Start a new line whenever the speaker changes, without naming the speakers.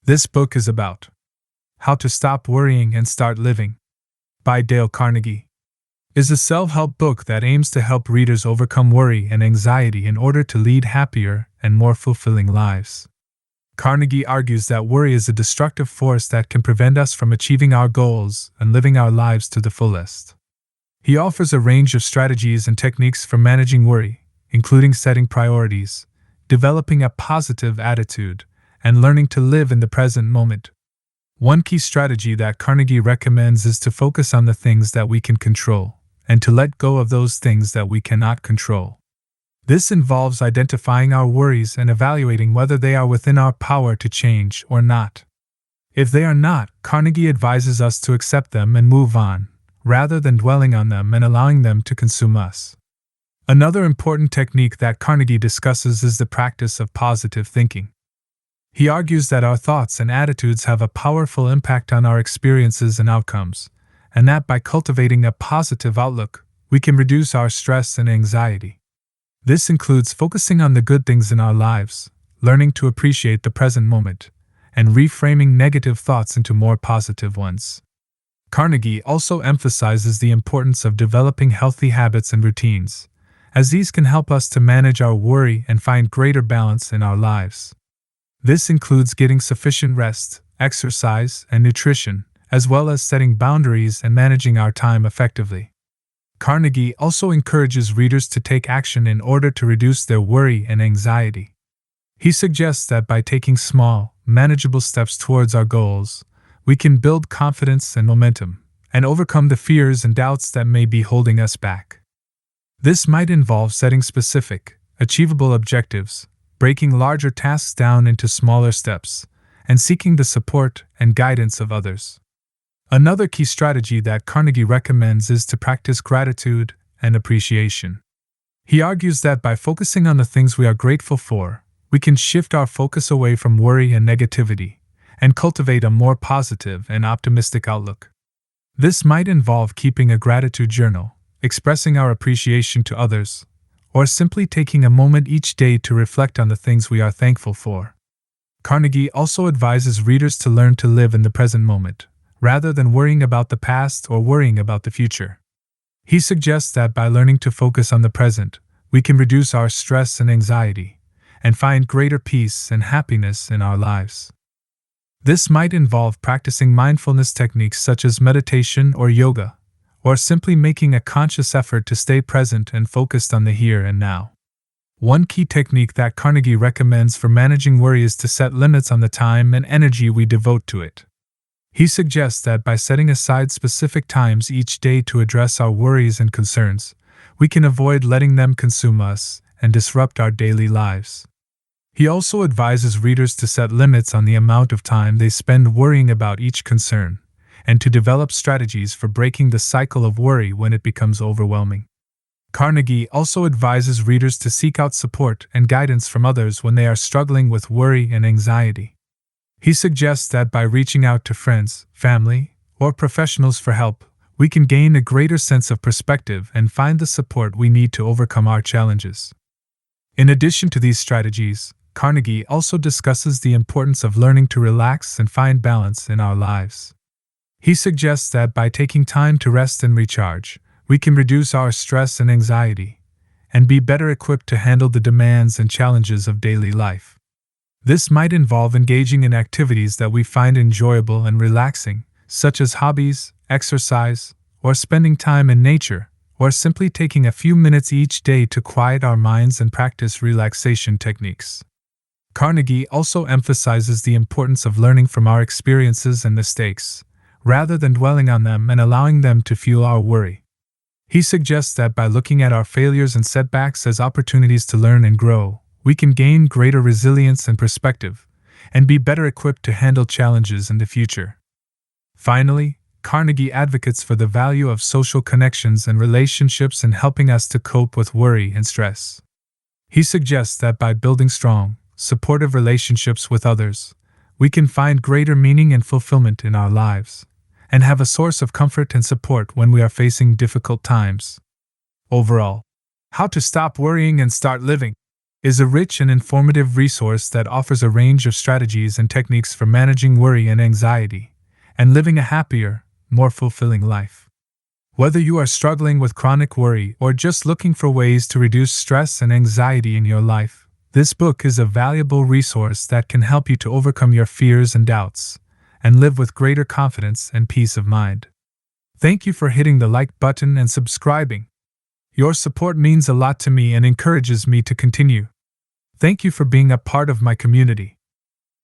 This book is about How to Stop Worrying and Start Living by Dale Carnegie. Is a self-help book that aims to help readers overcome worry and anxiety in order to lead happier and more fulfilling lives. Carnegie argues that worry is a destructive force that can prevent us from achieving our goals and living our lives to the fullest. He offers a range of strategies and techniques for managing worry, including setting priorities, developing a positive attitude, and learning to live in the present moment. One key strategy that Carnegie recommends is to focus on the things that we can control, and to let go of those things that we cannot control. This involves identifying our worries and evaluating whether they are within our power to change or not. If they are not, Carnegie advises us to accept them and move on, rather than dwelling on them and allowing them to consume us. Another important technique that Carnegie discusses is the practice of positive thinking. He argues that our thoughts and attitudes have a powerful impact on our experiences and outcomes, and that by cultivating a positive outlook, we can reduce our stress and anxiety. This includes focusing on the good things in our lives, learning to appreciate the present moment, and reframing negative thoughts into more positive ones. Carnegie also emphasizes the importance of developing healthy habits and routines, as these can help us to manage our worry and find greater balance in our lives. This includes getting sufficient rest, exercise, and nutrition, as well as setting boundaries and managing our time effectively. Carnegie also encourages readers to take action in order to reduce their worry and anxiety. He suggests that by taking small, manageable steps towards our goals, we can build confidence and momentum, and overcome the fears and doubts that may be holding us back. This might involve setting specific, achievable objectives, breaking larger tasks down into smaller steps, and seeking the support and guidance of others. Another key strategy that Carnegie recommends is to practice gratitude and appreciation. He argues that by focusing on the things we are grateful for, we can shift our focus away from worry and negativity, and cultivate a more positive and optimistic outlook. This might involve keeping a gratitude journal, expressing our appreciation to others, or simply taking a moment each day to reflect on the things we are thankful for. Carnegie also advises readers to learn to live in the present moment, rather than worrying about the past or worrying about the future. He suggests that by learning to focus on the present, we can reduce our stress and anxiety, and find greater peace and happiness in our lives. This might involve practicing mindfulness techniques such as meditation or yoga, or simply making a conscious effort to stay present and focused on the here and now. One key technique that Carnegie recommends for managing worry is to set limits on the time and energy we devote to it. He suggests that by setting aside specific times each day to address our worries and concerns, we can avoid letting them consume us and disrupt our daily lives. He also advises readers to set limits on the amount of time they spend worrying about each concern, and to develop strategies for breaking the cycle of worry when it becomes overwhelming. Carnegie also advises readers to seek out support and guidance from others when they are struggling with worry and anxiety. He suggests that by reaching out to friends, family, or professionals for help, we can gain a greater sense of perspective and find the support we need to overcome our challenges. In addition to these strategies, Carnegie also discusses the importance of learning to relax and find balance in our lives. He suggests that by taking time to rest and recharge, we can reduce our stress and anxiety, and be better equipped to handle the demands and challenges of daily life. This might involve engaging in activities that we find enjoyable and relaxing, such as hobbies, exercise, or spending time in nature, or simply taking a few minutes each day to quiet our minds and practice relaxation techniques. Carnegie also emphasizes the importance of learning from our experiences and mistakes, rather than dwelling on them and allowing them to fuel our worry. He suggests that by looking at our failures and setbacks as opportunities to learn and grow, we can gain greater resilience and perspective, and be better equipped to handle challenges in the future. Finally, Carnegie advocates for the value of social connections and relationships in helping us to cope with worry and stress. He suggests that by building strong, supportive relationships with others, we can find greater meaning and fulfillment in our lives, and have a source of comfort and support when we are facing difficult times. Overall, How to Stop Worrying and Start Living is a rich and informative resource that offers a range of strategies and techniques for managing worry and anxiety and living a happier, more fulfilling life. Whether you are struggling with chronic worry or just looking for ways to reduce stress and anxiety in your life, this book is a valuable resource that can help you to overcome your fears and doubts and live with greater confidence and peace of mind. Thank you for hitting the like button and subscribing. Your support means a lot to me and encourages me to continue. Thank you for being a part of my community.